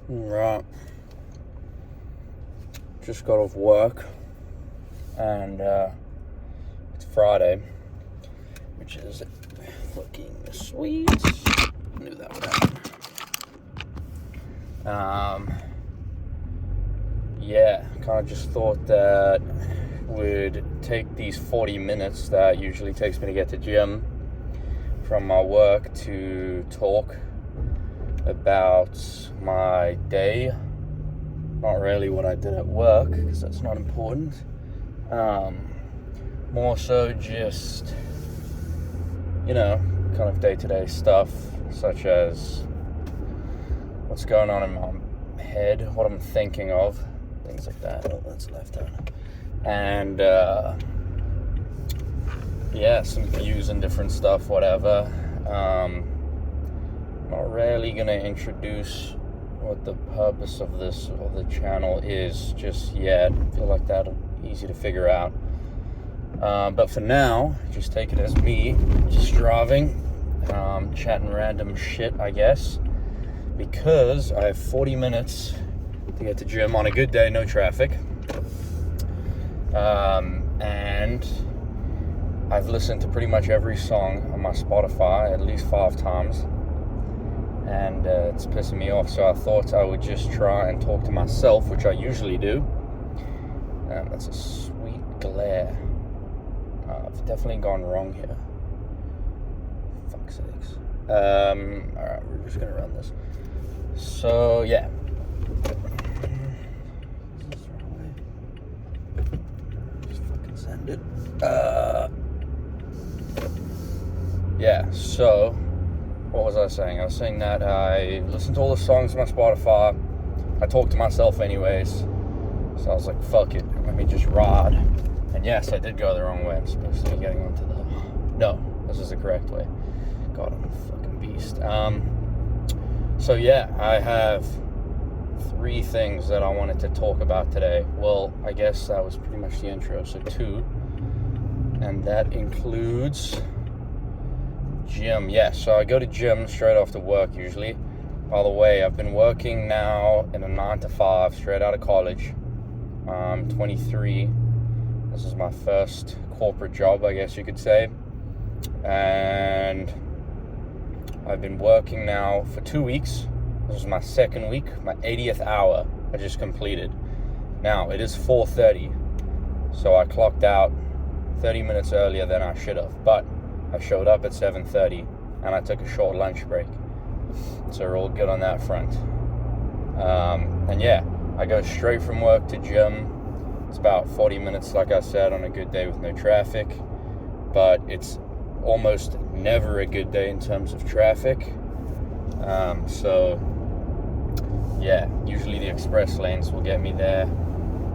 Right. Just got off work, and it's Friday, which is fucking sweet. Knew that would happen. Yeah, kind of just thought that would take these 40 minutes that usually takes me to get to gym from my work to talk about my day. Not really what I did at work, because that's not important. More so just, kind of day-to-day stuff, such as what's going on in my head, what I'm thinking of, things like that. Oh, that's left out. And, some views and different stuff, whatever. Not really going to introduce what the purpose of this or the channel is just yet. I feel like that's easy to figure out. But for now, just take it as me just driving, chatting random shit, I guess, because I have 40 minutes to get to gym on a good day, no traffic. And I've listened to pretty much every song on my Spotify at least 5 times. And it's pissing me off, so I thought I would just try and talk to myself, which I usually do. That's a sweet glare. I've definitely gone wrong here. Fuck's sakes. Alright, we're just gonna run this. So, yeah. Is this the wrong way? Just fucking send it. Yeah, so what was I saying? I was saying that I listened to all the songs on my Spotify. I talk to myself anyways. So I was like, fuck it, let me just ride. And yes, I did go the wrong way. I'm supposed to be getting onto the... No, this is the correct way. God, I'm a fucking beast. So yeah, I have 3 things that I wanted to talk about today. Well, I guess that was pretty much the intro, so 2. And that includes gym. Yeah, so I go to gym straight after work usually. By the way, I've been working now in a 9 to 5 straight out of college. I'm 23. This is my first corporate job, I guess you could say. And I've been working now for 2 weeks. This is my second week, my 80th hour I just completed. Now, it is 4:30, so I clocked out 30 minutes earlier than I should have. But I showed up at 7:30, and I took a short lunch break. So we're all good on that front. And yeah, I go straight from work to gym. It's about 40 minutes, like I said, on a good day with no traffic. But it's almost never a good day in terms of traffic. So yeah, usually the express lanes will get me there.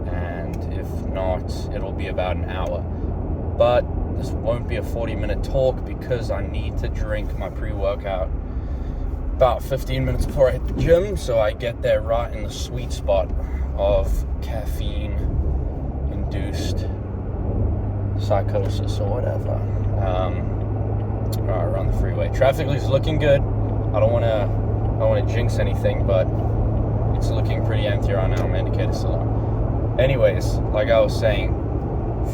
And if not, it'll be about an hour. But this won't be a 40-minute talk because I need to drink my pre-workout about 15 minutes before I hit the gym, so I get there right in the sweet spot of caffeine-induced psychosis or whatever. Alright, we're on the freeway. Traffic is looking good. I don't want to jinx anything, but it's looking pretty empty right now. My indicator's still on. Anyways, like I was saying,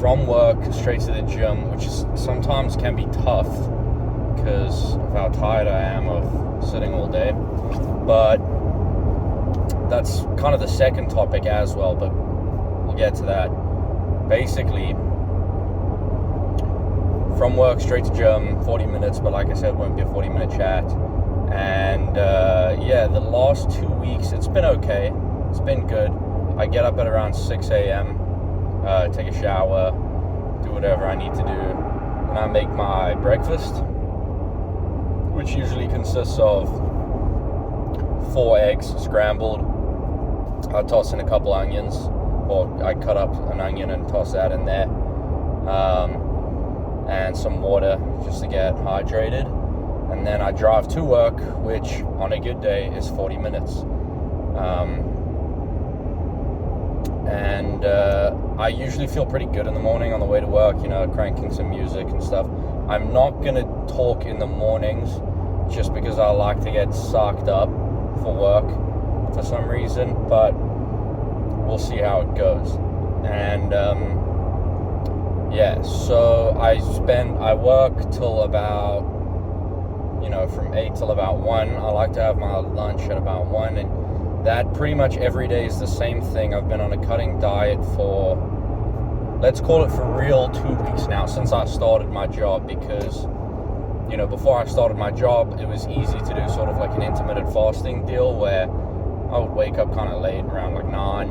from work straight to the gym, which is, sometimes can be tough because of how tired I am of sitting all day. But that's kind of the second topic as well, but we'll get to that. Basically, from work straight to gym, 40 minutes, but like I said, won't be a 40-minute chat. And the last 2 weeks, it's been okay. It's been good. I get up at around 6 a.m., take a shower, do whatever I need to do, and I make my breakfast, which usually consists of 4 eggs scrambled. I toss in a couple onions, or I cut up an onion and toss that in there, and some water just to get hydrated. And then I drive to work, which on a good day is 40 minutes. And I usually feel pretty good in the morning on the way to work, cranking some music and stuff. I'm not going to talk in the mornings just because I like to get socked up for work. for some reason, but we'll see how it goes. And so I work till about, from 8 till about 1. I like to have my lunch at about 1, and that pretty much every day is the same thing. I've been on a cutting diet for, let's call it for real, 2 weeks now, since I started my job, because before I started my job, it was easy to do sort of like an intermittent fasting deal where I would wake up kind of late, around like 9,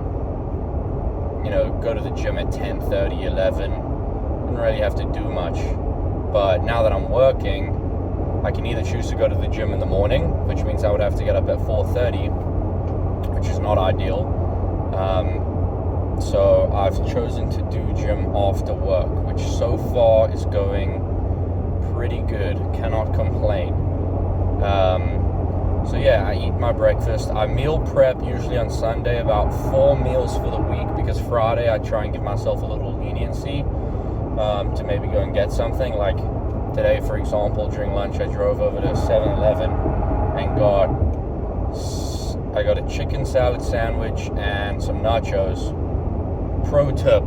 go to the gym at 10:30, 11, didn't really have to do much. But now that I'm working, I can either choose to go to the gym in the morning, which means I would have to get up at 4:30, which is not ideal. So I've chosen to do gym after work, which so far is going pretty good. Cannot complain. I eat my breakfast. I meal prep usually on Sunday, about 4 meals for the week, because Friday I try and give myself a little leniency to maybe go and get something. Like today, for example, during lunch I drove over to 7-Eleven and I got a chicken salad sandwich and some nachos. Pro tip: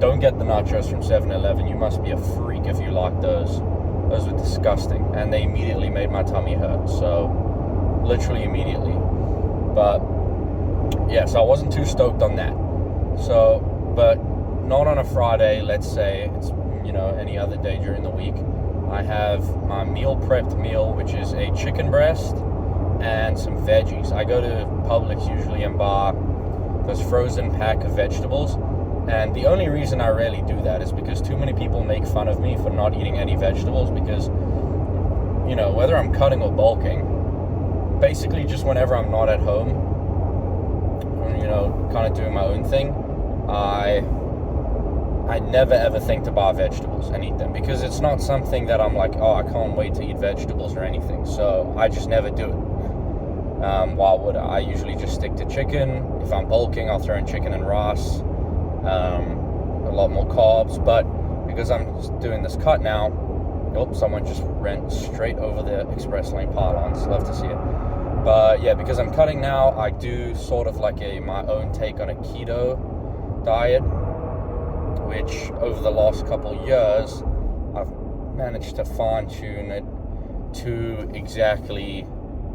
don't get the nachos from 7-Eleven. You must be a freak if you like those. Those were disgusting, and they immediately made my tummy hurt. So, literally immediately. But so I wasn't too stoked on that. So, but not on a Friday. Let's say it's any other day during the week. I have my meal prepped meal, which is a chicken breast and some veggies. I go to Publix usually and buy this frozen pack of vegetables. And the only reason I rarely do that is because too many people make fun of me for not eating any vegetables, because, whether I'm cutting or bulking, basically just whenever I'm not at home, kind of doing my own thing, I never ever think to buy vegetables and eat them, because it's not something that I'm like, oh, I can't wait to eat vegetables or anything. So I just never do it. Why would I? Usually just stick to chicken. If I'm bulking, I'll throw in chicken and rice. A lot more carbs, but because I'm doing this cut now, someone just ran straight over the express lane pylons. Love to see it. But because I'm cutting now, I do sort of like my own take on a keto diet, which over the last couple years I've managed to fine-tune it to exactly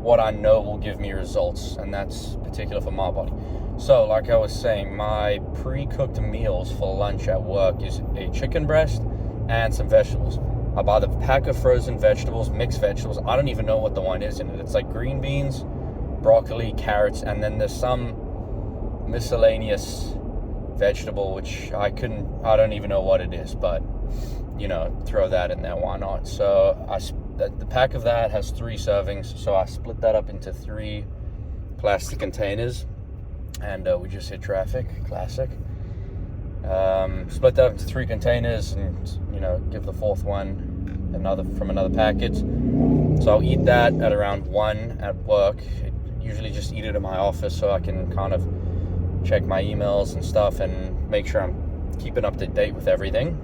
what I know will give me results, and that's particular for my body. So, like I was saying, my pre-cooked meals for lunch at work is a chicken breast and some vegetables. I buy the pack of frozen vegetables, mixed vegetables. I don't even know what the one is in it. It's like green beans, broccoli, carrots, and then there's some miscellaneous vegetable, which I don't even know what it is, but, throw that in there, why not? So, the pack of that has 3 servings, so I split that up into 3 plastic containers. And we just hit traffic, classic. Split that up into 3 containers, and give the 4th one from another packet. So I'll eat that at around 1 at work. Usually just eat it in my office so I can kind of check my emails and stuff and make sure I'm keeping up to date with everything.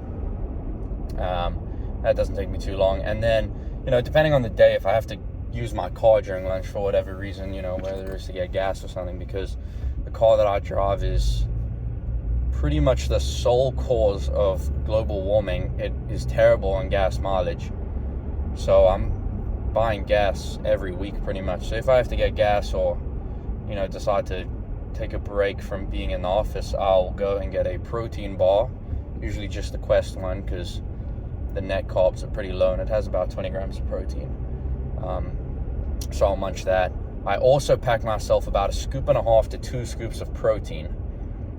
That doesn't take me too long. And then, depending on the day, if I have to use my car during lunch for whatever reason, whether it's to get gas or something, because the car that I drive is pretty much the sole cause of global warming. It is terrible on gas mileage. So I'm buying gas every week pretty much. So if I have to get gas or, decide to take a break from being in the office, I'll go and get a protein bar, usually just the Quest one, because the net carbs are pretty low and it has about 20 grams of protein. So I'll munch that. I also pack myself about 1.5 scoops to 2 scoops of protein,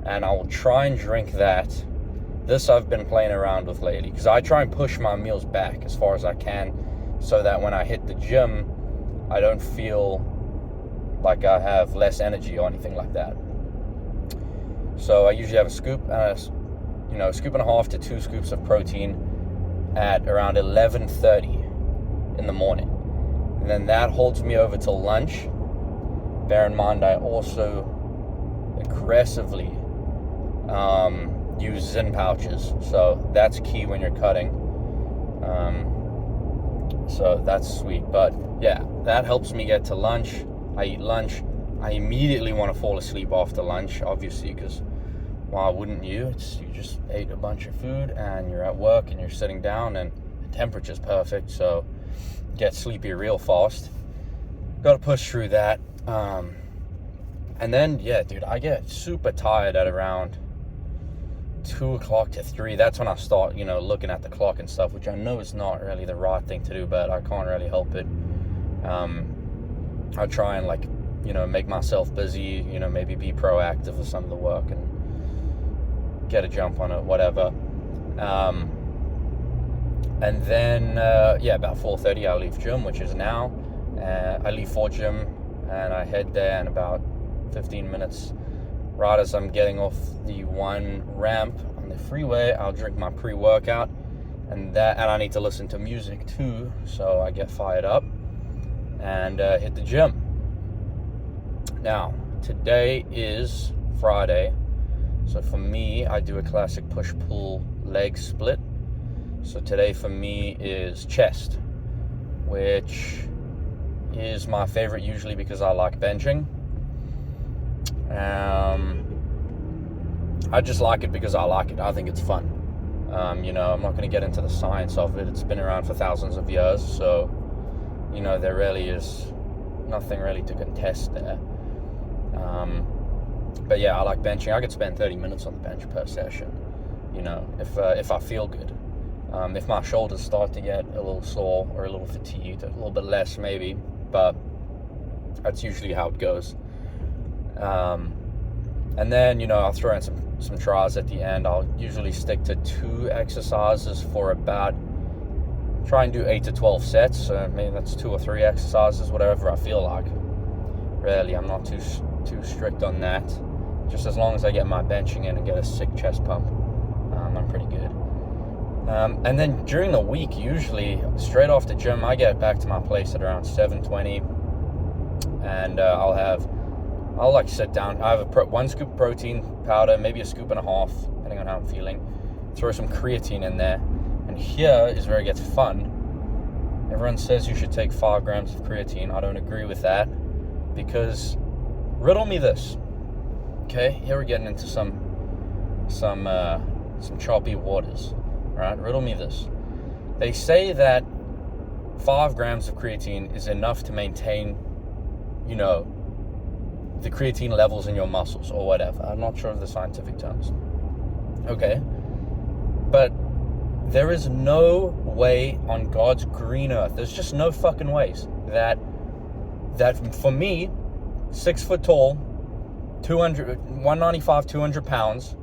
and I will try and drink that. This I've been playing around with lately, because I try and push my meals back as far as I can, so that when I hit the gym, I don't feel like I have less energy or anything like that. So I usually have a scoop and 1.5 scoops to 2 scoops of protein at around 11:30 in the morning. And then that holds me over till lunch. Bear in mind, I also aggressively use Zyn pouches. So that's key when you're cutting. So that's sweet. But that helps me get to lunch. I eat lunch. I immediately want to fall asleep after lunch, obviously, because why wouldn't you? You just ate a bunch of food and you're at work and you're sitting down and the temperature's perfect, so you get sleepy real fast. Got to push through that. And then, yeah, dude, I get super tired at around 2 o'clock to 3. That's when I start, looking at the clock and stuff, which I know is not really the right thing to do, but I can't really help it. I try and, make myself busy, maybe be proactive with some of the work and get a jump on it, whatever. And then, about 4:30, I leave gym, which is now. I leave for gym, and I head there in about 15 minutes. Right as I'm getting off the one ramp on the freeway, I'll drink my pre-workout, and I need to listen to music too, so I get fired up and hit the gym. Now, today is Friday, so for me, I do a classic push-pull leg split. So today for me is chest, which is my favorite usually because I like benching. I just like it because I like it. I think it's fun. I'm not going to get into the science of it. It's been around for thousands of years, so there really is nothing really to contest there. But yeah, I like benching. I could spend 30 minutes on the bench per session, if I feel good. If my shoulders start to get a little sore or a little fatigued, a little bit less maybe, but that's usually how it goes. And then, I'll throw in some tries at the end. I'll usually stick to 2 exercises for try and do 8 to 12 sets. So maybe that's 2 or 3 exercises, whatever I feel like. Really, I'm not too strict on that. Just as long as I get my benching in and get a sick chest pump, I'm pretty good. And then during the week, usually straight off the gym, I get back to my place at around 7:20, and I'll sit down. I have 1 scoop protein powder, maybe a scoop and a half, depending on how I'm feeling. Throw some creatine in there, and here is where it gets fun. Everyone says you should take 5 grams of creatine. I don't agree with that, because riddle me this. Okay, here we're getting into some choppy waters. Right, riddle me this. They say that 5 grams of creatine is enough to maintain, the creatine levels in your muscles or whatever. I'm not sure of the scientific terms. Okay. But there is no way on God's green earth, there's just no fucking ways that for me, 6 foot tall, 195, 200 pounds,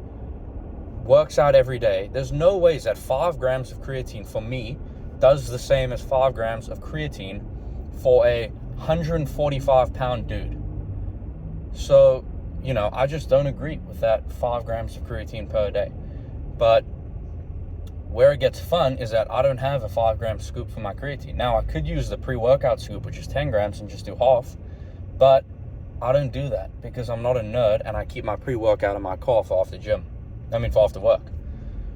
works out every day, there's no ways that 5 grams of creatine for me does the same as 5 grams of creatine for a 145 pound dude. So, I just don't agree with that 5 grams of creatine per day. But where it gets fun is that I don't have a 5 gram scoop for my creatine. Now, I could use the pre-workout scoop, which is 10 grams, and just do half, but I don't do that because I'm not a nerd, and I keep my pre-workout in my car for after work.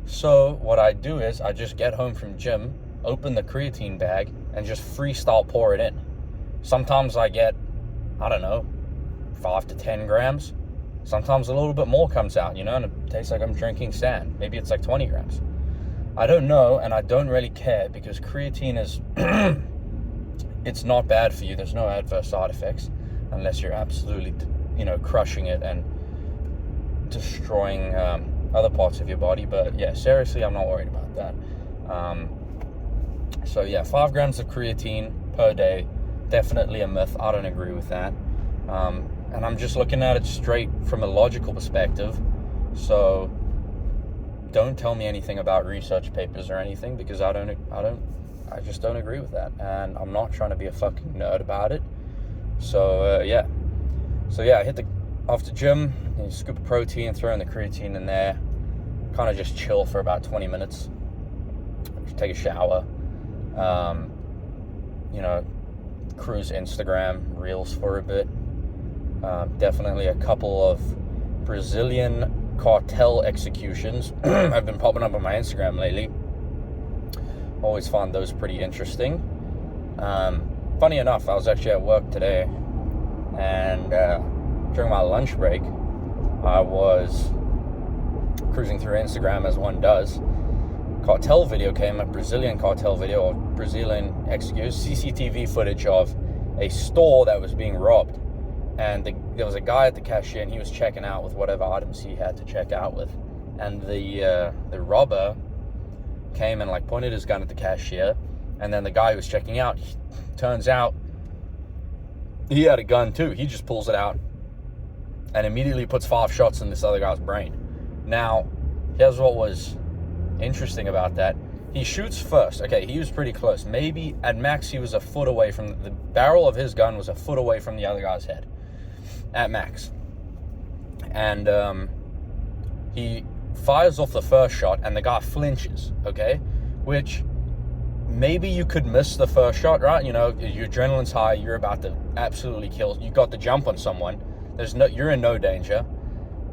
So what I do is I just get home from gym, open the creatine bag, and just freestyle pour it in. Sometimes I get, 5 to 10 grams. Sometimes a little bit more comes out, and it tastes like I'm drinking sand. Maybe it's like 20 grams. I don't know, and I don't really care, because creatine is, it's not bad for you. There's no adverse side effects unless you're absolutely, crushing it and destroying other parts of your body. But yeah, seriously, I'm not worried about that. So yeah, 5 grams of creatine per day, definitely a myth. I don't agree with that. And I'm just looking at it straight from a logical perspective. So don't tell me anything about research papers or anything, because I just don't agree with that. And I'm not trying to be a fucking nerd about it. So yeah, I hit after gym, scoop of protein, throw in the creatine in there, kind of just chill for about 20 minutes, take a shower, cruise Instagram, Reels for a bit. Definitely a couple of Brazilian cartel executions have been popping up on my Instagram lately. Always find those pretty interesting. Funny enough, I was actually at work today, and during my lunch break, I was cruising through Instagram as one does. Cartel video came, a Brazilian cartel video, or Brazilian CCTV footage of a store that was being robbed. And there was a guy at the cashier, and he was checking out with whatever items he had to check out with. And the robber came and like pointed his gun at the cashier. And then the guy who was checking out, turns out he had a gun too. He just pulls it out and immediately puts 5 shots in this other guy's brain. Now, here's what was interesting about that. He shoots first. Okay, he was pretty close. Maybe at max he was a foot away from the barrel of his gun was a foot away from the other guy's head at max. And he fires off the first shot and the guy flinches, okay? Which maybe you could miss the first shot, right? You know, your adrenaline's high, you're about to absolutely kill. You got the jump on someone. You're in no danger.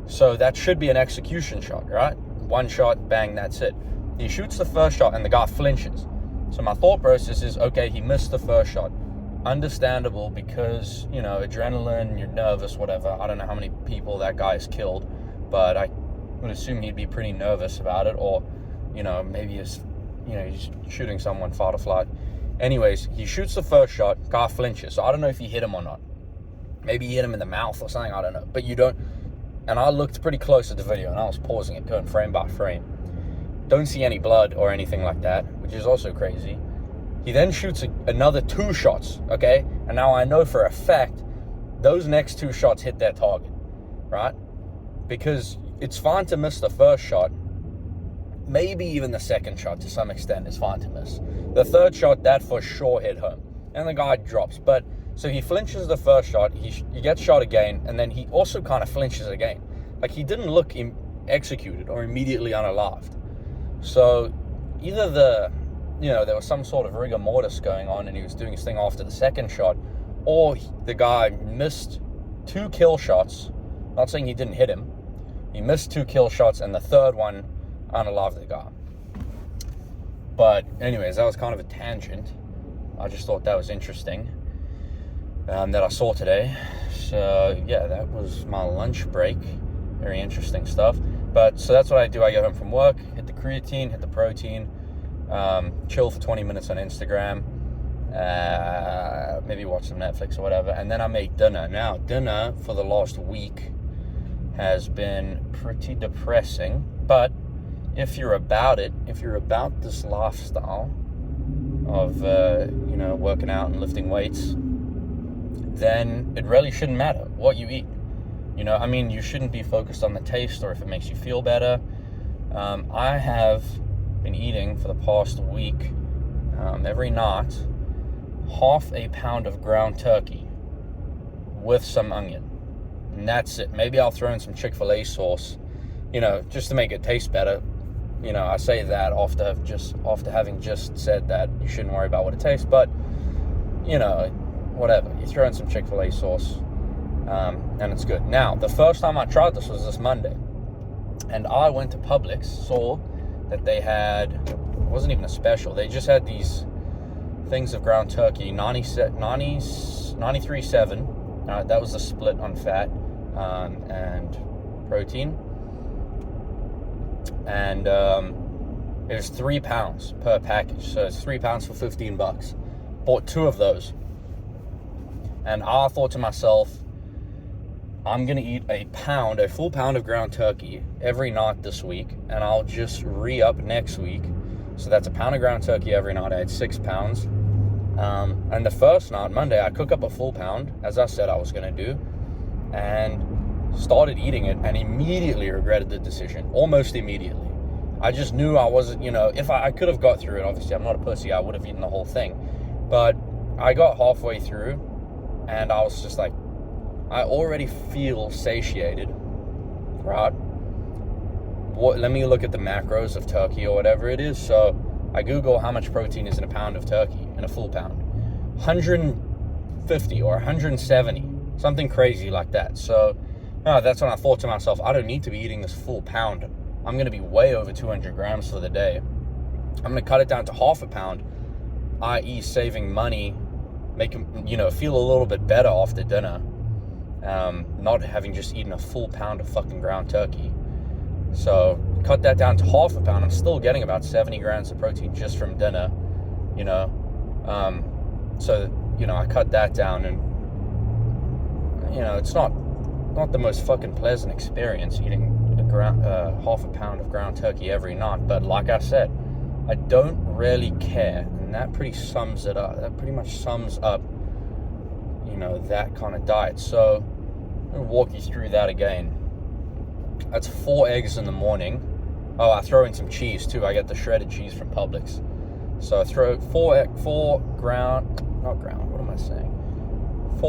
So that should be an execution shot, right? One shot, bang, that's it. He shoots the first shot and the guy flinches. So my thought process is, okay, he missed the first shot. Understandable, because, you know, adrenaline, you're nervous, whatever. I don't know how many people that guy has killed, but I would assume he'd be pretty nervous about it. Or, you know, maybe he's shooting someone, fight or flight. Anyways, he shoots the first shot, guy flinches. So I don't know if he hit him or not. Maybe he hit him in the mouth or something, I don't know. But you don't, and I looked pretty close at the video and I was pausing it, going frame by frame. Don't see any blood or anything like that, which is also crazy. He then shoots another 2 shots, okay? And now I know for a fact those next 2 shots hit their target, right? Because it's fine to miss the first shot. Maybe even the second shot to some extent is fine to miss. The third shot, that for sure hit home. And the guy drops. But so he flinches the first shot, he gets shot again, and then he also kind of flinches again. Like, he didn't look executed or immediately unalived. So either there was some sort of rigor mortis going on and he was doing his thing after the second shot, or the guy missed 2 kill shots. Not saying he didn't hit him. He missed 2 kill shots, and the third one unalived the guy. But anyways, that was kind of a tangent. I just thought that was interesting, that I saw today. So yeah, that was my lunch break. Very interesting stuff. But so that's what I do. I get home from work, hit the creatine, hit the protein, chill for 20 minutes on Instagram, maybe watch some Netflix or whatever, and then I make dinner. Now, dinner for the last week has been pretty depressing, but if you're about this lifestyle of working out and lifting weights, then it really shouldn't matter what you eat. You know, I mean, you shouldn't be focused on the taste or if it makes you feel better. I have been eating for the past week, every night, 1/2 pound of ground turkey with some onion. And that's it. Maybe I'll throw in some Chick-fil-A sauce, just to make it taste better. I say that after having just said that you shouldn't worry about what it tastes, but, whatever. You throw in some Chick-fil-A sauce, and it's good. Now, the first time I tried this was this Monday, and I went to Publix, saw that they had, it wasn't even a special, they just had these things of ground turkey, 93.7, that was the split on fat and protein, and it was 3 pounds per package, so it's 3 pounds for $15. Bought 2 of those, and I thought to myself, I'm going to eat a full pound of ground turkey every night this week, and I'll just re-up next week. So that's a pound of ground turkey every night. I had 6 pounds. And the first night, Monday, I cook up a full pound, as I said I was going to do, and started eating it, and immediately regretted the decision. Almost immediately. I just knew I wasn't, if I could have got through it, obviously I'm not a pussy, I would have eaten the whole thing. But I got halfway through, and I was just like, I already feel satiated, right? Let me look at the macros of turkey or whatever it is. So I Google how much protein is in a pound of turkey, in a full pound. 150 or 170, something crazy like that. So that's when I thought to myself, I don't need to be eating this full pound. I'm going to be way over 200 grams for the day. I'm going to cut it down to 1/2 pound, i.e. saving money, feel a little bit better after dinner. not having just eaten a full pound of fucking ground turkey. So cut that down to half a pound. I'm still getting about 70 grams of protein just from dinner, you know. So, you know, I cut that down, and, you know, it's not the most fucking pleasant experience eating half a pound of ground turkey every night. But like I said, I don't really care, and that pretty sums it up. That pretty much sums up, you know, that kind of diet. So I'm gonna walk you through that again. That's 4 eggs in the morning. Oh, I throw in some cheese too. I get the shredded cheese from Publix. So I throw 4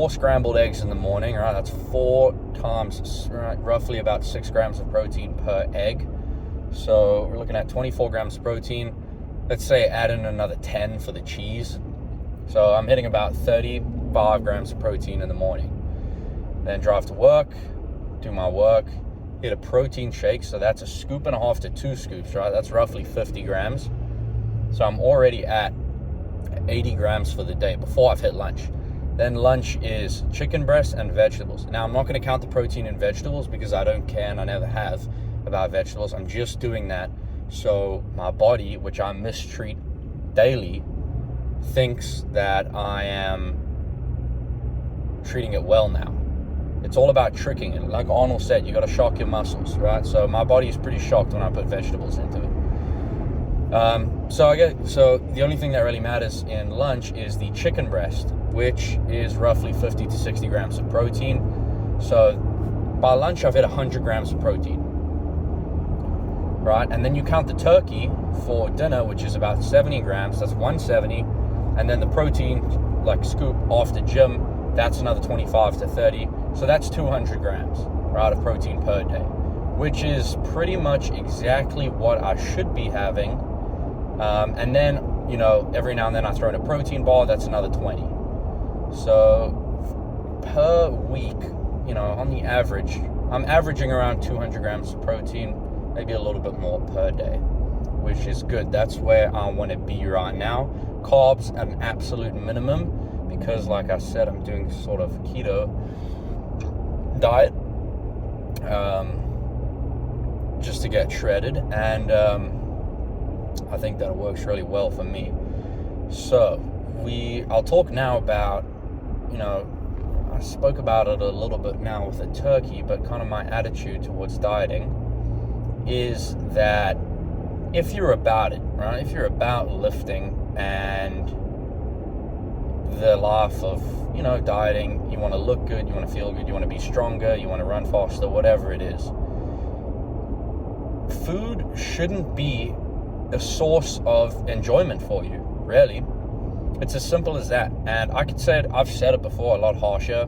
scrambled eggs in the morning, right? That's 4 times, right, roughly about 6 grams of protein per egg. So we're looking at 24 grams of protein. Let's say add in another 10 for the cheese. So I'm hitting about 35 grams of protein in the morning. Then drive to work, do my work, hit a protein shake. So that's 1.5 scoops to 2 scoops, right? That's roughly 50 grams. So I'm already at 80 grams for the day before I've hit lunch. Then lunch is chicken breast and vegetables. Now, I'm not going to count the protein in vegetables because I don't care and I never have about vegetables. I'm just doing that so my body, which I mistreat daily, thinks that I am treating it well now. It's all about tricking it. Like Arnold said, you got to shock your muscles, right? So my body is pretty shocked when I put vegetables into it. So the only thing that really matters in lunch is the chicken breast, which is roughly 50 to 60 grams of protein. So by lunch, I've hit 100 grams of protein, right? And then you count the turkey for dinner, which is about 70 grams. That's 170. And then the protein, like scoop after gym, that's another 25 to 30. So that's 200 grams, right, of protein per day, which is pretty much exactly what I should be having. And then, you know, every now and then I throw in a protein bar, that's another 20. So per week, you know, on the average, I'm averaging around 200 grams of protein, maybe a little bit more per day, which is good. That's where I want to be right now. Carbs at an absolute minimum, because like I said, I'm doing sort of keto diet, just to get shredded, and I think that works really well for me. So I'll talk now about, you know, I spoke about it a little bit now with the turkey, but kind of my attitude towards dieting is that if you're about it, right, if you're about lifting and the life of, you know, dieting, you want to look good, you want to feel good, you want to be stronger, you want to run faster, whatever it is, food shouldn't be a source of enjoyment for you, really. It's as simple as that. And I could say it, I've said it before, a lot harsher,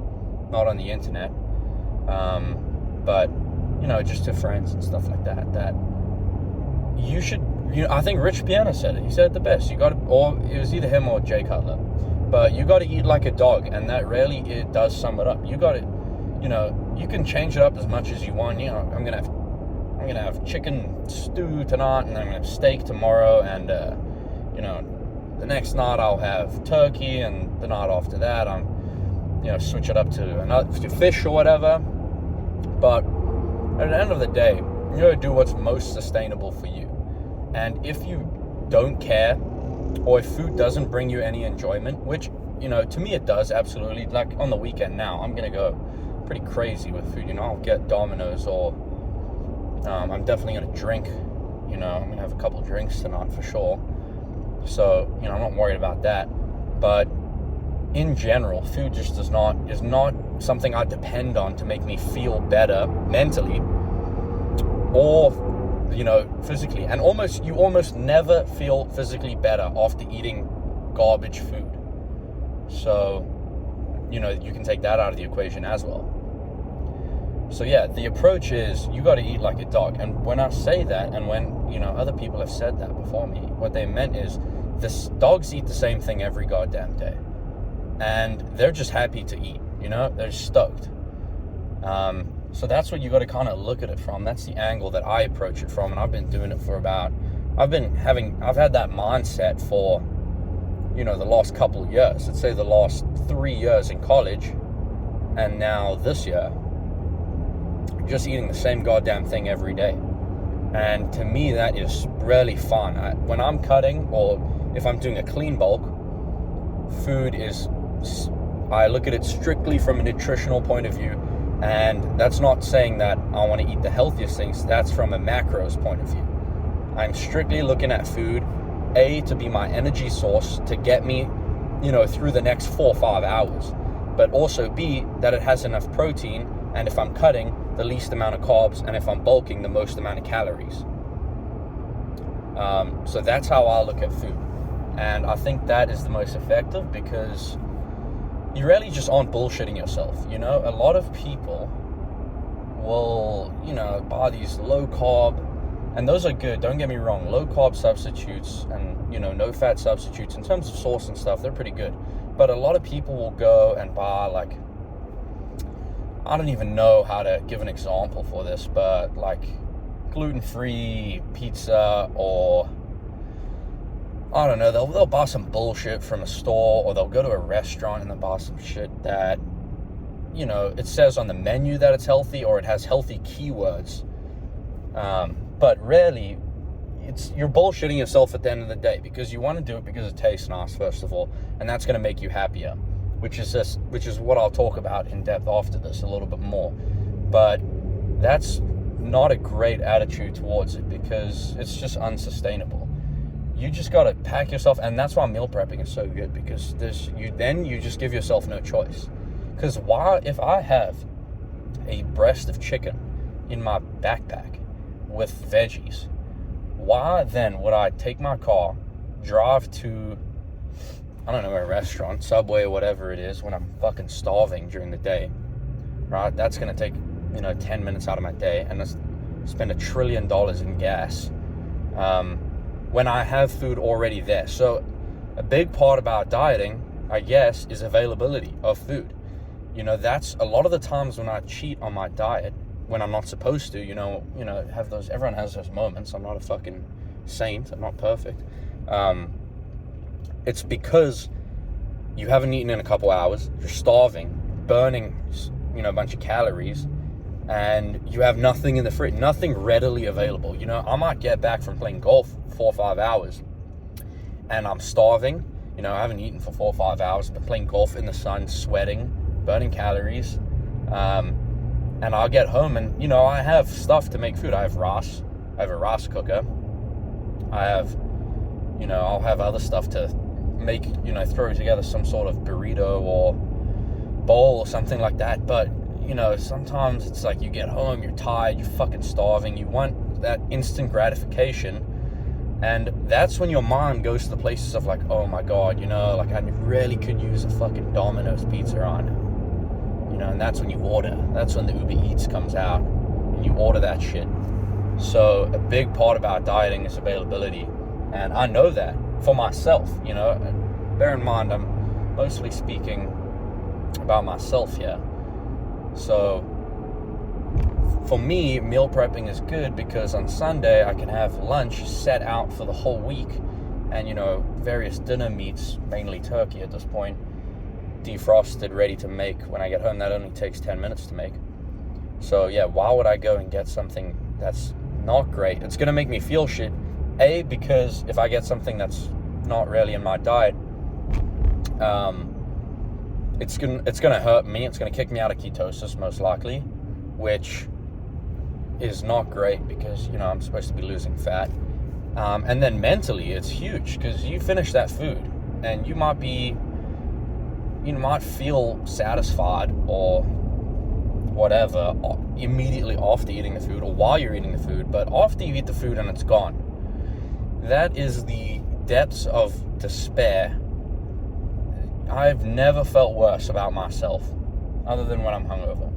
not on the internet, but, you know, just to friends and stuff like that, that you should, you know, I think Rich Piana said it. He said it the best. You got to, or it was either him or Jay Cutler, but you got to eat like a dog, and that really, it does sum it up. You got to, you know, you can change it up as much as you want. You know, I'm gonna have chicken stew tonight, and I'm gonna have steak tomorrow, and you know, the next night I'll have turkey, and the night after that I'm, you know, switch it up to fish or whatever. But at the end of the day, you gotta do what's most sustainable for you. And if you don't care, or if food doesn't bring you any enjoyment, which, you know, to me it does, absolutely. Like on the weekend now, I'm gonna go pretty crazy with food. You know, I'll get Domino's, or I'm definitely gonna drink. You know, I'm gonna have a couple drinks tonight for sure. So, you know, I'm not worried about that. But in general, food just is not something I depend on to make me feel better mentally, or, you know, physically. And you almost never feel physically better after eating garbage food. So, you know, you can take that out of the equation as well. So yeah, the approach is you got to eat like a dog. And when I say that, and when, you know, other people have said that before me, what they meant is dogs eat the same thing every goddamn day, and they're just happy to eat. You know, they're stoked. So that's what you got to kind of look at it from. That's the angle that I approach it from, and I've been doing it for I've had that mindset for, you know, the last couple of years. Let's say the last 3 years in college. and now this year, just eating the same goddamn thing every day. And to me, that is really fun. When I'm cutting, or if I'm doing a clean bulk, food is, I look at it strictly from a nutritional point of view. And that's not saying that I want to eat the healthiest things. That's from a macros point of view. I'm strictly looking at food, A, to be my energy source to get me, through the next 4 or 5 hours. But also B, that it has enough protein, and if I'm cutting, the least amount of carbs, and if I'm bulking, the most amount of calories. So that's how I look at food. And I think that is the most effective, because you really just aren't bullshitting yourself. A lot of people will, buy these low carb, and those are good, don't get me wrong. Low carb substitutes and, no fat substitutes, in terms of sauce and stuff, they're pretty good. But a lot of people will go and buy, like, I don't even know how to give an example for this, but like gluten-free pizza, or I don't know, they'll buy some bullshit from a store, or they'll go to a restaurant and they'll buy some shit that, it says on the menu that it's healthy, or it has healthy keywords. But really, you're bullshitting yourself at the end of the day, because you want to do it because it tastes nice, first of all, and that's going to make you happier, which is what I'll talk about in depth after this a little bit more. But that's not a great attitude towards it, because it's just unsustainable. You just got to pack yourself, and that's why meal prepping is so good, because you just give yourself no choice. Because if I have a breast of chicken in my backpack with veggies, why then would I take my car, drive to, I don't know, a restaurant, Subway, or whatever it is, when I'm fucking starving during the day, right? That's going to take, 10 minutes out of my day, and spend $1 trillion in gas, when I have food already there. So a big part about dieting, I guess, is availability of food. That's a lot of the times when I cheat on my diet, when I'm not supposed to, everyone has those moments. I'm not a fucking saint. I'm not perfect. It's because you haven't eaten in a couple hours, you're starving, burning, a bunch of calories, and you have nothing in the fridge, nothing readily available. I might get back from playing golf 4 or 5 hours, and I'm starving. I haven't eaten for 4 or 5 hours, but playing golf in the sun, sweating, burning calories, and I'll get home and, I have stuff to make food. I have rice. I have a rice cooker. I have, I'll have other stuff to make, throw together some sort of burrito or bowl or something like that. But, sometimes it's like you get home, you're tired, you're fucking starving, you want that instant gratification. And that's when your mind goes to the places of like, oh my God, I really could use a fucking Domino's pizza on. And that's when you order. That's when the Uber Eats comes out and you order that shit. So a big part about dieting is availability. And I know that for myself, bear in mind, I'm mostly speaking about myself here. So for me, meal prepping is good because on Sunday I can have lunch set out for the whole week, and various dinner meats, mainly turkey at this point, defrosted, ready to make when I get home. That only takes 10 minutes to make. So yeah, why would I go and get something that's not great? It's gonna make me feel shit. A, because if I get something that's not really in my diet, it's gonna hurt me. It's gonna kick me out of ketosis most likely, which is not great because I'm supposed to be losing fat. And then mentally, it's huge because you finish that food and you might feel satisfied or whatever immediately after eating the food or while you're eating the food, but after you eat the food and it's gone, that is the depths of despair. I've never felt worse about myself other than when I'm hungover.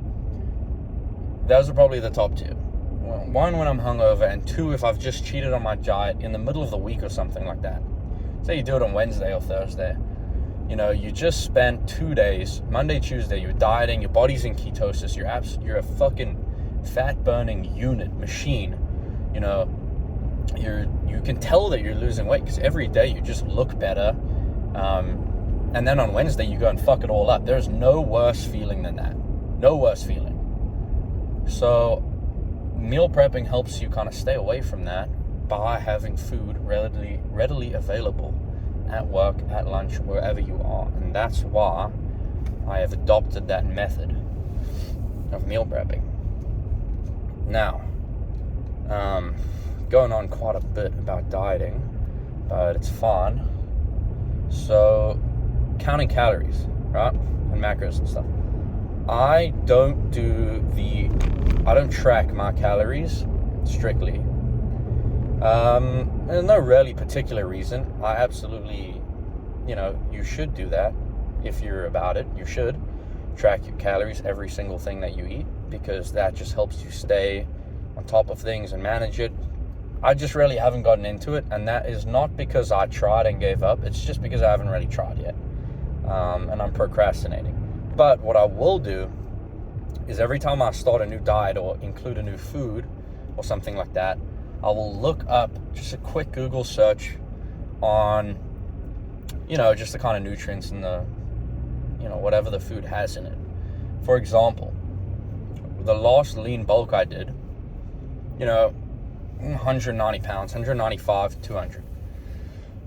Those are probably the top two. One, when I'm hungover, and two, if I've just cheated on my diet in the middle of the week or something like that. Say you do it on Wednesday or Thursday. You just spent 2 days, Monday, Tuesday, you're dieting, your body's in ketosis, you're a fucking fat-burning unit, machine. You can tell that you're losing weight because every day you just look better. And then on Wednesday, you go and fuck it all up. There's no worse feeling than that. No worse feeling. So meal prepping helps you kind of stay away from that by having food readily available at work, at lunch, wherever you are. And that's why I have adopted that method of meal prepping. Now, going on quite a bit about dieting, but it's fun. So, counting calories, right? And macros and stuff. I don't track my calories strictly. There's no really particular reason. I absolutely, you should do that if you're about it. You should track your calories, every single thing that you eat, because that just helps you stay on top of things and manage it. I just really haven't gotten into it, and that is not because I tried and gave up. It's just because I haven't really tried yet, and I'm procrastinating. But what I will do is every time I start a new diet or include a new food or something like that, I will look up just a quick Google search on, just the kind of nutrients and the, whatever the food has in it. For example, the last lean bulk I did, 190 pounds, 195, 200.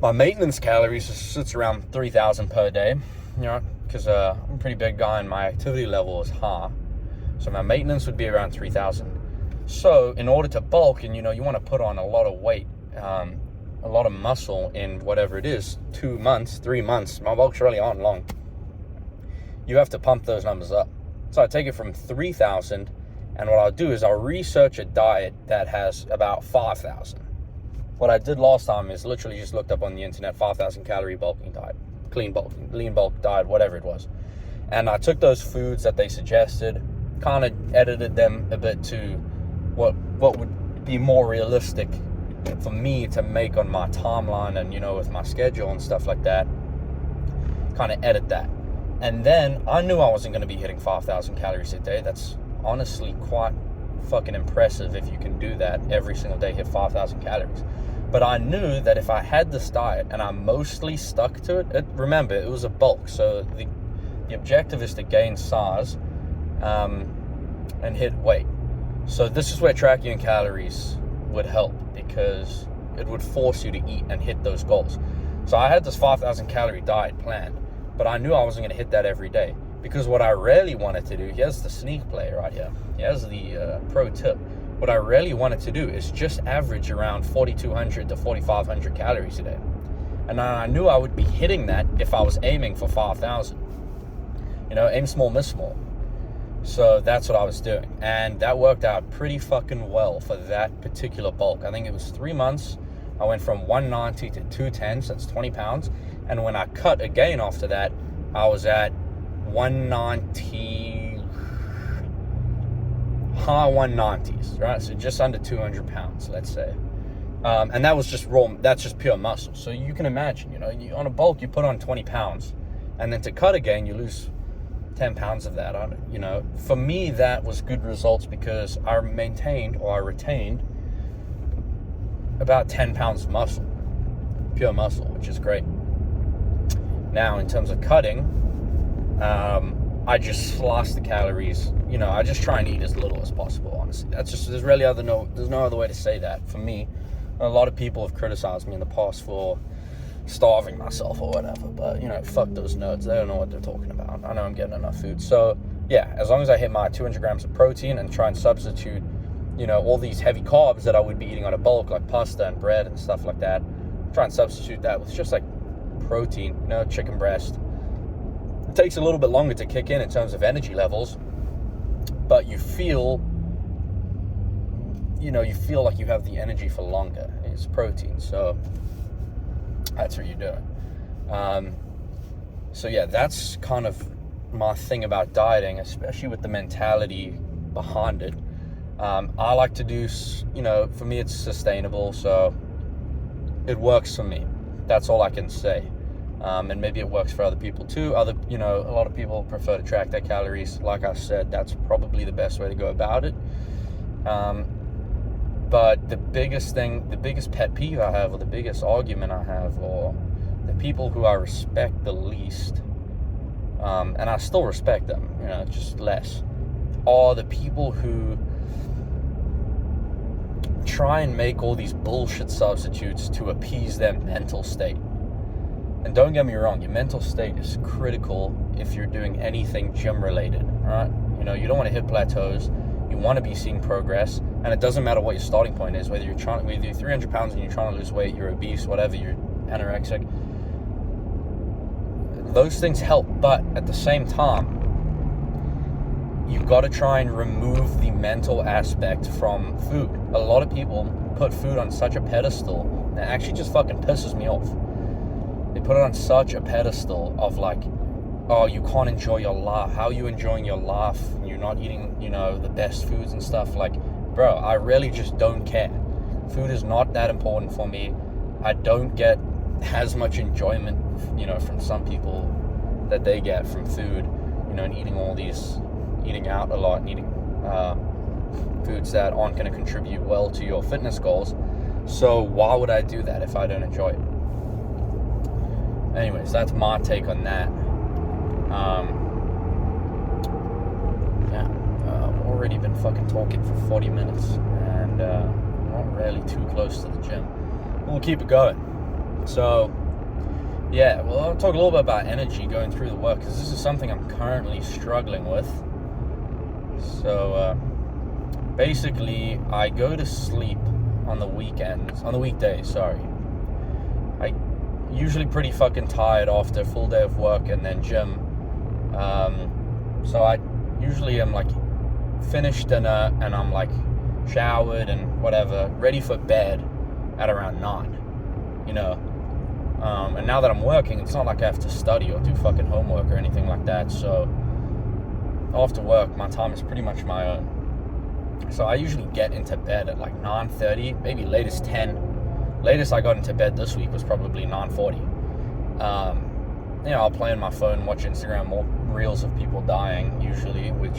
My maintenance calories sits around 3,000 per day, because I'm a pretty big guy and my activity level is high. So my maintenance would be around 3,000. So in order to bulk, and you want to put on a lot of weight, a lot of muscle in whatever it is, 2 months, 3 months, my bulks really aren't long. You have to pump those numbers up. So I take it from 3,000, and what I'll do is I'll research a diet that has about 5,000. What I did last time is literally just looked up on the internet 5,000 calorie bulking diet, clean bulking, lean bulk diet, whatever it was. And I took those foods that they suggested, kind of edited them a bit to what would be more realistic for me to make on my timeline and, with my schedule and stuff like that, kind of edit that. And then I knew I wasn't going to be hitting 5,000 calories a day. That's honestly quite fucking impressive if you can do that every single day, hit 5,000 calories. But I knew that if I had this diet and I mostly stuck to it, remember, it was a bulk. So the objective is to gain size and hit weight. So this is where tracking calories would help, because it would force you to eat and hit those goals. So I had this 5,000 calorie diet planned, but I knew I wasn't going to hit that every day, because what I really wanted to do, here's the sneak play right here. Here's the pro tip. What I really wanted to do is just average around 4,200 to 4,500 calories a day. And I knew I would be hitting that if I was aiming for 5,000. Aim small, miss small. So that's what I was doing. And that worked out pretty fucking well for that particular bulk. I think it was 3 months. I went from 190 to 210, so that's 20 pounds. And when I cut again after that, I was at 190, high 190s, right? So just under 200 pounds, let's say. And that was just raw, that's just pure muscle. So you can imagine, on a bulk, you put on 20 pounds. And then to cut again, you lose 10 pounds of that on it. For me, that was good results, because I retained about 10 pounds of muscle, pure muscle, which is great. Now, in terms of cutting, I just slice the calories. I just try and eat as little as possible, honestly. There's no other way to say that. For me, a lot of people have criticized me in the past for starving myself or whatever, but fuck those nerds. They don't know what they're talking about. I know I'm getting enough food. So yeah, as long as I hit my 200 grams of protein and try and substitute all these heavy carbs that I would be eating on a bulk, like pasta and bread and stuff like that, try and substitute that with just like protein, chicken breast. It takes a little bit longer to kick in terms of energy levels, but you feel like you have the energy for longer. It's protein, so that's what you're doing. So yeah, that's kind of my thing about dieting, especially with the mentality behind it. I like to do, for me it's sustainable, so it works for me. That's all I can say. And maybe it works for other people too. A lot of people prefer to track their calories. Like I said, that's probably the best way to go about it. But the biggest pet peeve I have, or the biggest argument I have, or the people who I respect the least, and I still respect them, just less, are the people who try and make all these bullshit substitutes to appease their mental state. And don't get me wrong, your mental state is critical if you're doing anything gym related, right? You know, you don't want to hit plateaus. You want to be seeing progress, and it doesn't matter what your starting point is, whether you're 300 pounds and you're trying to lose weight, you're obese, whatever, you're anorexic. Those things help, but at the same time, you've got to try and remove the mental aspect from food. A lot of people put food on such a pedestal, and it actually just fucking pisses me off. They put it on such a pedestal of like, oh, you can't enjoy your life. How are you enjoying your life? You're not eating, you know, the best foods and stuff. Like, bro, I really just don't care. Food is not that important for me. I don't get as much enjoyment, you know, from some people that they get from food, you know, and eating out a lot and eating foods that aren't going to contribute well to your fitness goals. So why would I do that if I don't enjoy it? Anyways, that's my take on that. I've already been fucking talking for 40 minutes and not really too close to the gym. We'll keep it going. So, yeah, well, I'll talk a little bit about energy going through the work, because this is something I'm currently struggling with. So, basically, I go to sleep on the weekdays, I usually pretty fucking tired after a full day of work and then gym. So I usually am like finished dinner and I'm like showered and whatever, ready for bed at around 9, you know. And now that I'm working, it's not like I have to study or do fucking homework or anything like that. So after work, my time is pretty much my own. So I usually get into bed at like 9:30, maybe latest 10. Latest I got into bed this week was probably 9:40. You know, I'll play on my phone, watch Instagram, more reels of people dying usually, which,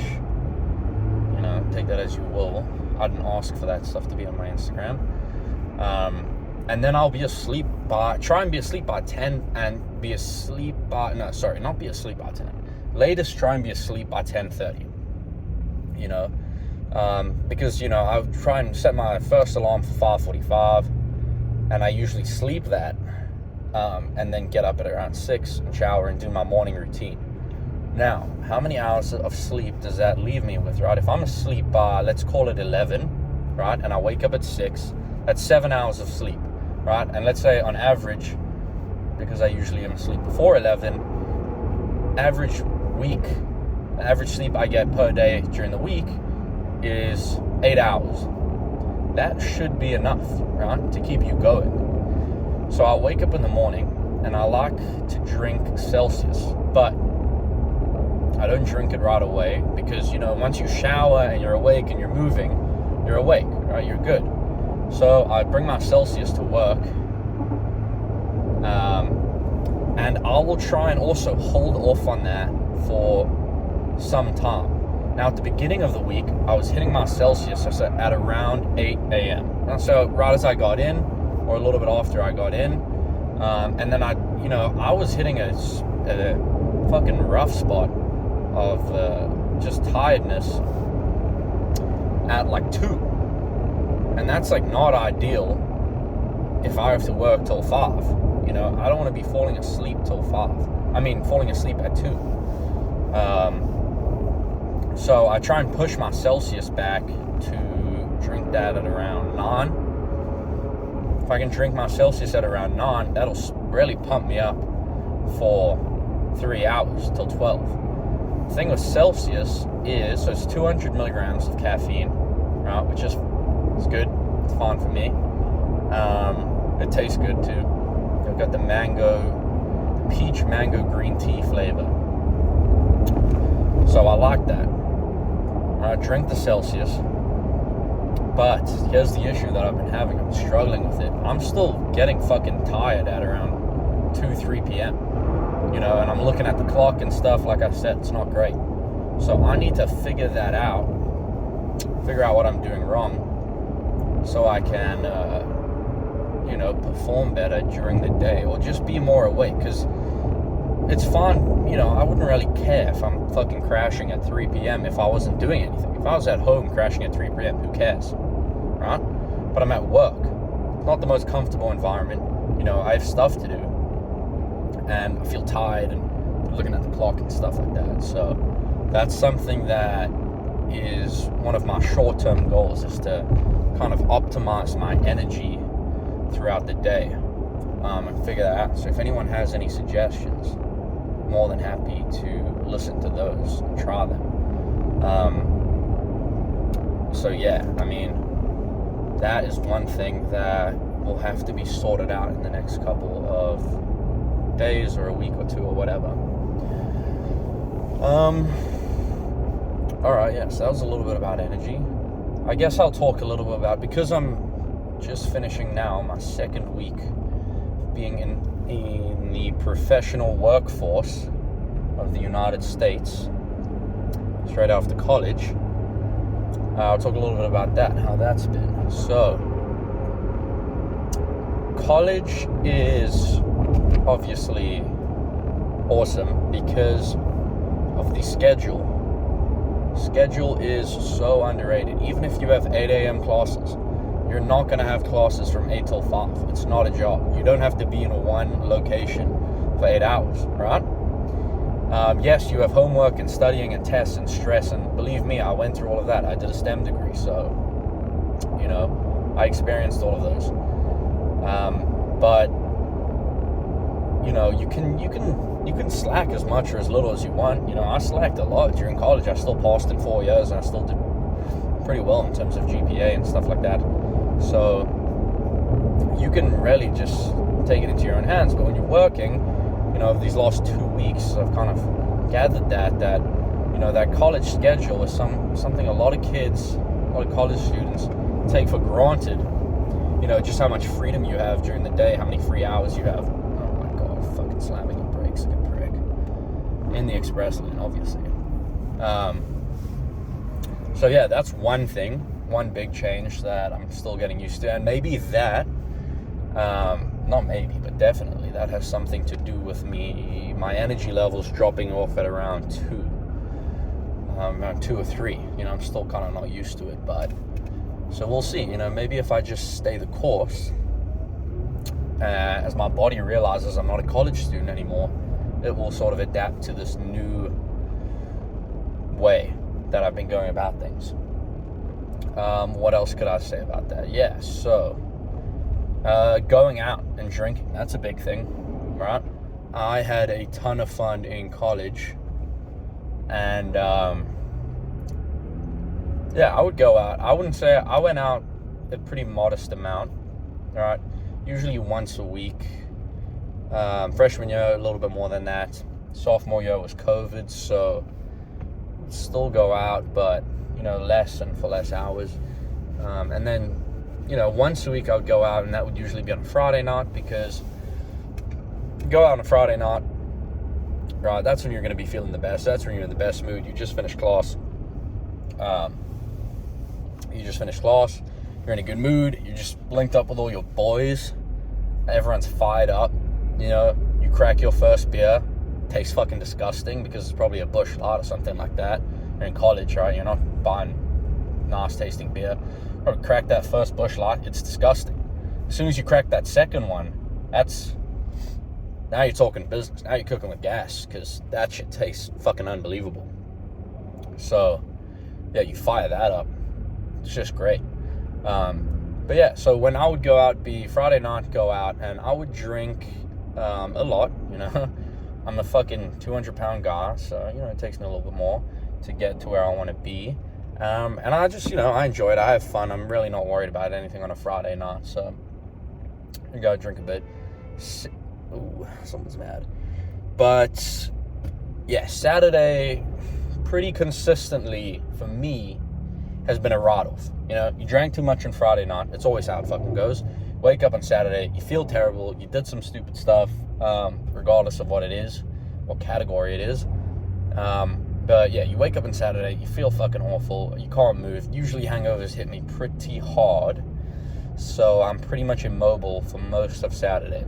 you know, take that as you will. I didn't ask for that stuff to be on my Instagram. And then I'll try and be asleep by 10 and not be asleep by 10. Latest try and be asleep by 10:30, you know, because, you know, I'll try and set my first alarm for 5:45. And I usually sleep that, and then get up at around 6 and shower and do my morning routine. Now, how many hours of sleep does that leave me with, right? If I'm asleep by, let's call it 11, right? And I wake up at 6, that's 7 hours of sleep, right? And let's say on average, because I usually am asleep before 11, average sleep I get per day during the week is 8 hours. That should be enough, right, to keep you going. So I wake up in the morning and I like to drink Celsius, but I don't drink it right away because, you know, once you shower and you're awake and you're moving, you're awake, right? You're good. So I bring my Celsius to work, and I will try and also hold off on that for some time. Now, at the beginning of the week, I was hitting my Celsius at around 8 a.m. So right as I got in, or a little bit after I got in, and then I was hitting a fucking rough spot of just tiredness at like 2. And that's like not ideal if I have to work till 5. You know, I don't want to be falling asleep till 5. Falling asleep at 2. So I try and push my Celsius back to drink that at around 9. If I can drink my Celsius at around 9, that'll really pump me up for 3 hours till 12. The thing with Celsius is, so it's 200 milligrams of caffeine, right, which is good. It's fine for me. It tastes good too. I've got the peach mango green tea flavor. So I like that. I drink the Celsius, but here's the issue that I've been having. I'm struggling with it. I'm still getting fucking tired at around 2-3 p.m. You know, and I'm looking at the clock and stuff. Like I said, it's not great. So I need to figure that out. Figure out what I'm doing wrong, so I can, perform better during the day, or just be more awake. Because it's fun, I wouldn't really care if I'm fucking crashing at 3 p.m. if I wasn't doing anything. If I was at home crashing at 3 p.m., who cares, right? But I'm at work. Not the most comfortable environment. I have stuff to do, and I feel tired and looking at the clock and stuff like that. So that's something that is one of my short-term goals, is to kind of optimize my energy throughout the day, and figure that out. So if anyone has any suggestions, more than happy to listen to those and try them. So yeah, I mean, that is one thing that will have to be sorted out in the next couple of days or a week or two or whatever. Alright, yeah, so that was a little bit about energy. I guess I'll talk a little bit about, because I'm just finishing now my second week being in the professional workforce of the United States, straight after college. I'll talk a little bit about that, how that's been. So, college is obviously awesome because of the schedule. Schedule is so underrated. Even if you have 8 a.m. classes, you're not going to have classes from 8 till 5. It's not a job. You don't have to be in one location for 8 hours, right? Yes, you have homework and studying and tests and stress, and believe me, I went through all of that. I did a STEM degree, so, I experienced all of those. But, you can slack as much or as little as you want. I slacked a lot during college. I still passed in 4 years, and I still did pretty well in terms of GPA and stuff like that. So you can really just take it into your own hands. But when you're working, over these last 2 weeks, I've kind of gathered that that college schedule is something a lot of kids, a lot of college students take for granted. Just how much freedom you have during the day, how many free hours you have. Oh my God, fucking slamming the brakes like a prick. In the express lane, obviously. So yeah, that's one thing, one big change that I'm still getting used to. And maybe that, not maybe, but definitely that has something to do with my energy levels dropping off at around 2 or 3. I'm still kind of not used to it, but so we'll see. Maybe if I just stay the course, as my body realizes I'm not a college student anymore, it will sort of adapt to this new way that I've been going about things. What else could I say about that? Yeah, so going out and drinking, that's a big thing, right? I had a ton of fun in college, and yeah, I would go out. I wouldn't say I went out a pretty modest amount, right? Usually once a week. Freshman year, a little bit more than that. Sophomore year was COVID, so still go out, but less and for less hours. And then once a week I would go out, and that would usually be on a Friday night, because go out on a Friday night, right, that's when you're going to be feeling the best. That's when you're in the best mood. You just finished class. You're in a good mood. You just linked up with all your boys. Everyone's fired up. You crack your first beer. Tastes fucking disgusting because it's probably a Busch Light or something like that. You're in college, right? You're not buying nice tasting beer. Or crack that first Busch Light, it's disgusting. As soon as you crack that second one, now you're talking business. Now you're cooking with gas, because that shit tastes fucking unbelievable. So yeah, you fire that up. It's just great. But yeah, so when I would go out, be Friday night, go out, and I would drink a lot. I'm a fucking 200-pound guy, so it takes me a little bit more to get to where I want to be. And I just, I enjoy it. I have fun. I'm really not worried about anything on a Friday night, so I go drink a bit. Ooh, someone's mad. But yeah, Saturday, pretty consistently for me, has been a write-off. You drank too much on Friday night. It's always how it fucking goes. Wake up on Saturday, you feel terrible. You did some stupid stuff, regardless of what it is, what category it is. But yeah, you wake up on Saturday, you feel fucking awful. You can't move. Usually hangovers hit me pretty hard, so I'm pretty much immobile for most of Saturday.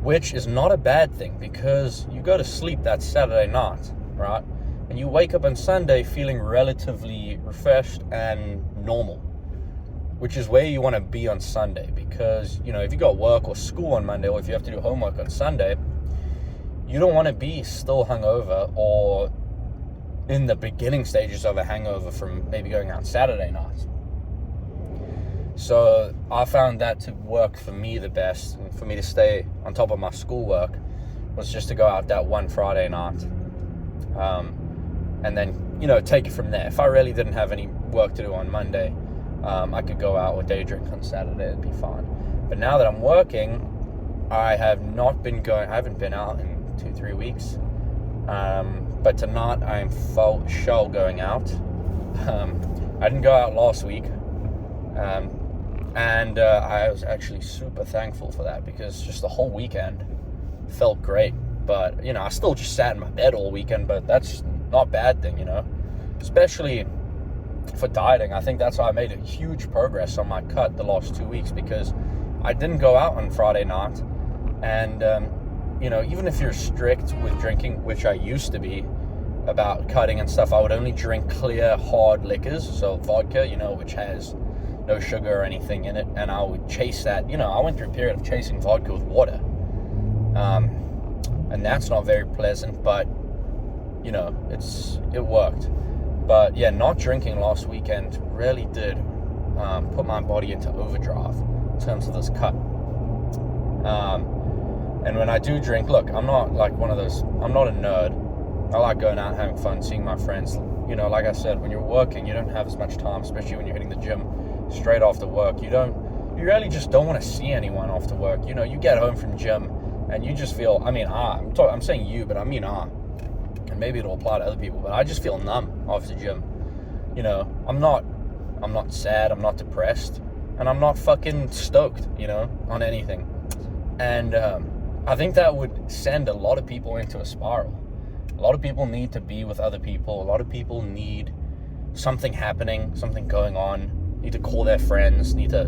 which is not a bad thing because you go to sleep that Saturday night, right? And you wake up on Sunday feeling relatively refreshed and normal, which is where you want to be on Sunday. Because, you know, if you got work or school on Monday, or if you have to do homework on Sunday, you don't want to be still hungover or in the beginning stages of a hangover from maybe going out Saturday night. So I found that to work for me the best, and for me to stay on top of my schoolwork, was just to go out that one Friday night. And then, you know, take it from there. If I really didn't have any work to do on Monday, I could go out or day drink on Saturday, it'd be fine. But now that I'm working, I haven't been out in 2-3 weeks. But tonight I am full shell going out. I didn't go out last week. And I was actually super thankful for that, because just the whole weekend felt great. But, you know, I still just sat in my bed all weekend, but that's not a bad thing, you know, especially for dieting. I think that's why I made a huge progress on my cut the last 2 weeks, because I didn't go out on Friday night. And, you know, even if you're strict with drinking, which I used to be about cutting and stuff, I would only drink clear, hard liquors. So vodka, you know, which has no sugar or anything in it. And I would chase that. You know, I went through a period of chasing vodka with water. And that's not very pleasant, but, you know, it worked. But yeah, not drinking last weekend really did put my body into overdrive in terms of this cut. And when I do drink, look, I'm not like one of those, I'm not a nerd. I like going out, having fun, seeing my friends. You know, like I said, when you're working, you don't have as much time, especially when you're hitting the gym straight after work. You really just don't want to see anyone after work. You know, you get home from gym and you just feel, I'm saying you, but I mean, and maybe it'll apply to other people, but I just feel numb after the gym. You know, I'm not sad, I'm not depressed, and I'm not fucking stoked, you know, on anything. And I think that would send a lot of people into a spiral. A lot of people need to be with other people. A lot of people need something happening, something going on, need to call their friends, need to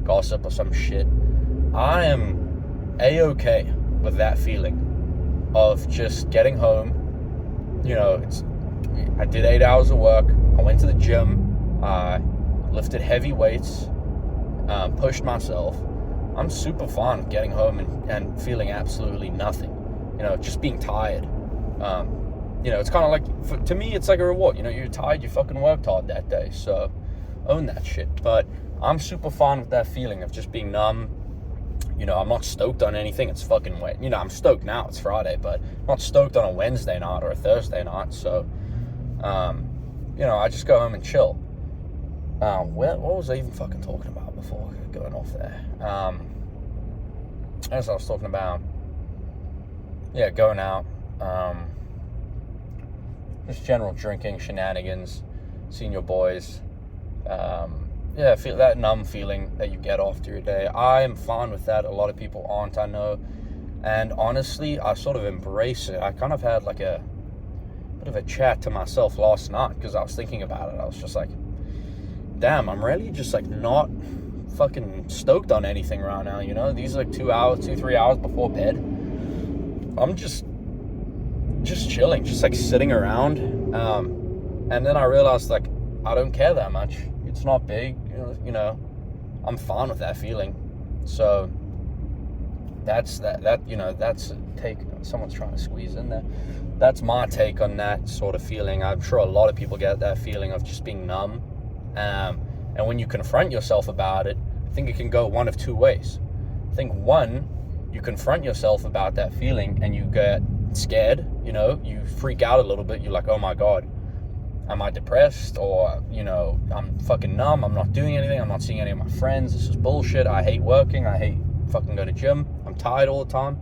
gossip or some shit. I am A-okay with that feeling of just getting home. You know, I did 8 hours of work. I went to the gym. I lifted heavy weights, pushed myself. I'm super fine with getting home and feeling absolutely nothing. You know, just being tired. You know, it's kind of like, to me, it's like a reward. You know, you're tired, you fucking worked hard that day. So, own that shit. But I'm super fine with that feeling of just being numb. You know, I'm not stoked on anything. It's fucking wet. You know, I'm stoked now. It's Friday, but I'm not stoked on a Wednesday night or a Thursday night. So, you know, I just go home and chill. What was I even fucking talking about before going off there? As I was talking about, yeah, going out, just general drinking, shenanigans, seeing your boys. Yeah, feel that numb feeling that you get after your day. I am fine with that. A lot of people aren't, I know. And honestly, I sort of embrace it. I kind of had like a bit of a chat to myself last night because I was thinking about it. I was just like, damn, I'm really just like not fucking stoked on anything right now, you know? These are like 2-3 hours before bed. I'm just chilling, just like sitting around. And then I realized like, I don't care that much. It's not big, you know, I'm fine with that feeling. So that's that, you know, that's a take. Someone's trying to squeeze in there. That's my take on that sort of feeling. I'm sure a lot of people get that feeling of just being numb. And when you confront yourself about it, I think it can go one of two ways. I think one, you confront yourself about that feeling and you get scared, you know, you freak out a little bit. You're like, oh my God, am I depressed? Or, you know, I'm fucking numb. I'm not doing anything. I'm not seeing any of my friends. This is bullshit. I hate working. I hate fucking going to gym. I'm tired all the time.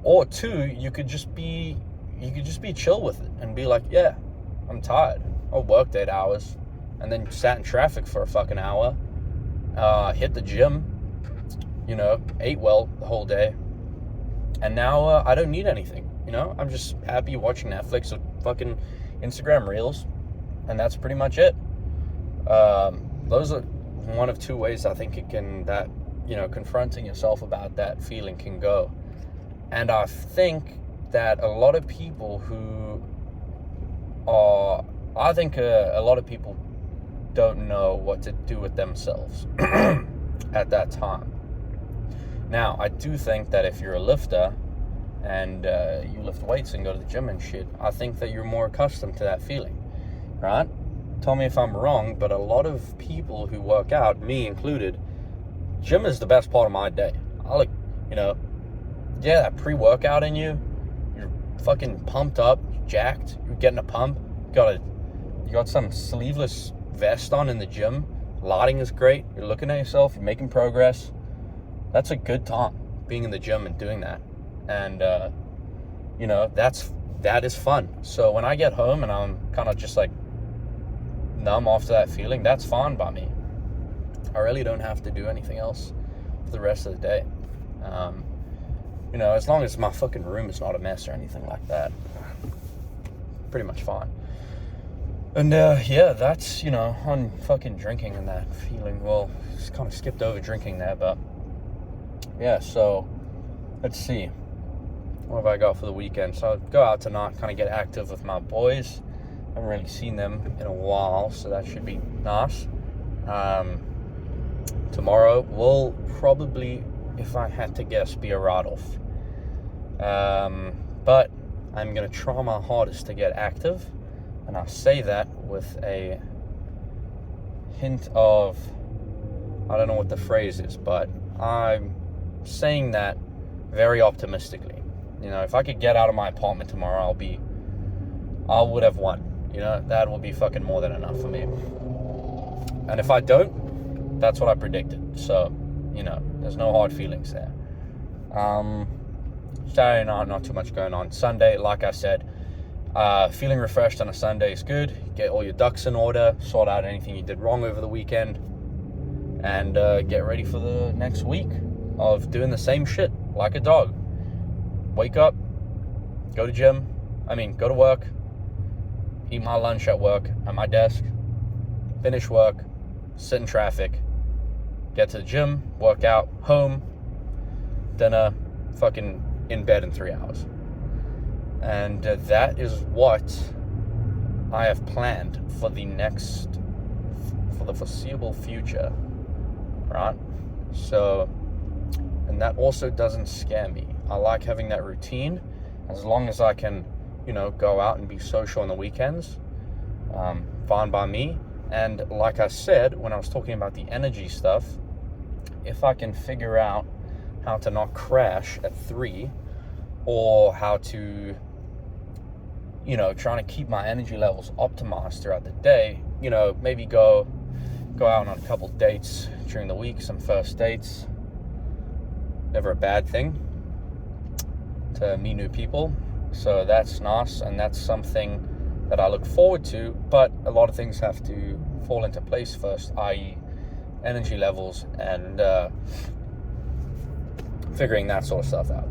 Or two, you could just be chill with it and be like, yeah, I'm tired. I worked 8 hours and then sat in traffic for a fucking hour, hit the gym, you know, ate well the whole day. And now I don't need anything, you know? I'm just happy watching Netflix or fucking Instagram Reels, and that's pretty much it. Those are one of two ways I think it can, that, you know, confronting yourself about that feeling can go. And I think that a lot of people a lot of people don't know what to do with themselves at that time. Now, I do think that if you're a lifter and you lift weights and go to the gym and shit, I think that you're more accustomed to that feeling, right? Tell me if I'm wrong, but a lot of people who work out, me included, gym is the best part of my day. That pre-workout in you, you're fucking pumped up, jacked, you're getting a pump, you got some sleeveless vest on in the gym, lighting is great, you're looking at yourself, you're making progress. That's a good time, being in the gym and doing that. And, that is fun. So when I get home and I'm kind of just like numb after that feeling, that's fine by me. I really don't have to do anything else for the rest of the day. As long as my fucking room is not a mess or anything like that, pretty much fine. And that's, on fucking drinking and that feeling. Well, just kind of skipped over drinking there, but yeah, so let's see. What have I got for the weekend? So I'll go out tonight, kind of get active with my boys. I haven't really seen them in a while, so that should be nice. Tomorrow will probably, if I had to guess, be a write-off. But I'm going to try my hardest to get active. And I say that with a hint of, I don't know what the phrase is, but I'm saying that very optimistically. If I could get out of my apartment tomorrow, I would have won. That will be fucking more than enough for me. And if I don't, that's what I predicted. So, there's no hard feelings there. Saturday night, not too much going on. Sunday, like I said, feeling refreshed on a Sunday is good. Get all your ducks in order, sort out anything you did wrong over the weekend, and get ready for the next week of doing the same shit like a dog. Wake up, go to work, eat my lunch at work at my desk, finish work, sit in traffic, get to the gym, work out, home, dinner, fucking in bed in 3 hours. And that is what I have planned for the foreseeable future, right? So, and that also doesn't scare me. I like having that routine, as long as I can, go out and be social on the weekends, fine by me. And like I said, when I was talking about the energy stuff, if I can figure out how to not crash at 3, or how to, trying to keep my energy levels optimized throughout the day, maybe go out on a couple dates during the week, some first dates. Never a bad thing to meet new people. So that's nice, and that's something that I look forward to, but a lot of things have to fall into place first, i.e. energy levels and figuring that sort of stuff out.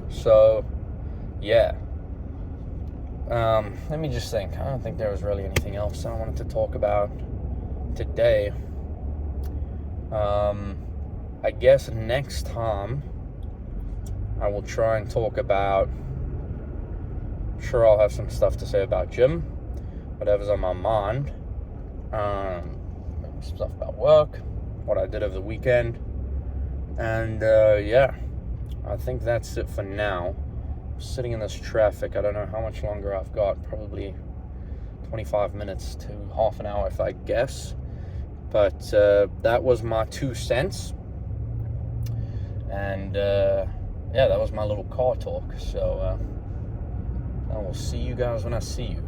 So, yeah. Let me just think. I don't think there was really anything else I wanted to talk about today. I guess next time I will try and talk about, sure, I'll have some stuff to say about gym, whatever's on my mind, maybe stuff about work, what I did over the weekend, and I think that's it for now. Sitting in this traffic, I don't know how much longer I've got, probably 25 minutes to half an hour if I guess, but that was my 2 cents, and that was my little car talk. So I will see you guys when I see you.